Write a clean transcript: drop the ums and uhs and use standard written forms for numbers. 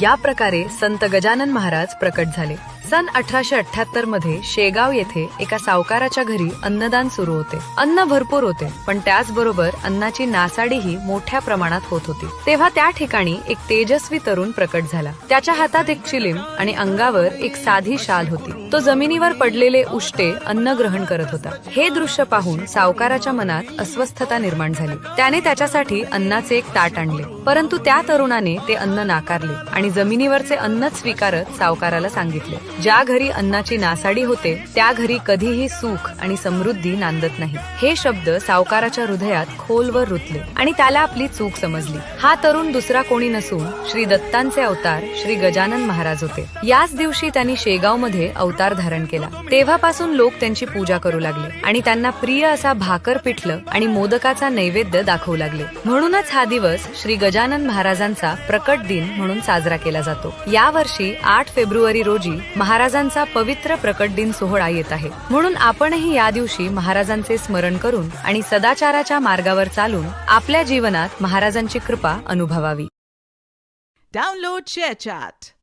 या प्रकारे संत गजानन महाराज प्रकट झाले. सन 1878 मध्ये शेगाव येथे एका सावकाराच्या घरी अन्नदान सुरू होते. अन्न भरपूर होते, पण त्याचबरोबर अन्नाची नासाडीही मोठ्या प्रमाणात होत होती. तेव्हा त्या ठिकाणी एक तेजस्वी तरुण प्रकट झाला. त्याच्या हातात एक चिलीम आणि अंगावर एक साधी शाल होती. तो जमिनीवर पडलेले उष्टे अन्न ग्रहण करत होता. हे दृश्य पाहून सावकाराच्या मनात अस्वस्थता निर्माण झाली. त्याने त्याच्यासाठी अन्नाचे एक ताट आणले, परंतु त्या तरुणाने ते अन्न नाकारले आणि जमिनीवरचे अन्नच स्वीकारत सावकाराला सांगितले, ज्या घरी अन्नाची नासाडी होते त्या घरी कधीही सुख आणि समृद्धी नांदत नाही. हे शब्द सावकाराच्या हृदयात खोलवर रुतले आणि त्याला आपली चूक समजली. हा तरुण दुसरा कोणी नसून श्री दत्तांचे अवतार श्री गजानन महाराज होते. याच दिवशी त्यांनी शेगाव मध्ये अवतार धारण केला. तेव्हापासून लोक त्यांची पूजा करू लागले आणि त्यांना प्रिय असा भाकर पिठलं आणि मोदकाचा नैवेद्य दाखवू लागले. म्हणूनच हा दिवस श्री गजानन महाराजांचा प्रकट दिन म्हणून साजरा केला जातो. या वर्षी 8 फेब्रुवारी रोजी महाराजांचा पवित्र प्रकट दिन सोहळा येत आहे. म्हणून आपणही या दिवशी महाराजांचे स्मरण करून आणि सदाचाराच्या मार्गावर चालून आपल्या जीवनात महाराजांची कृपा अनुभवावी. Download ShareChat.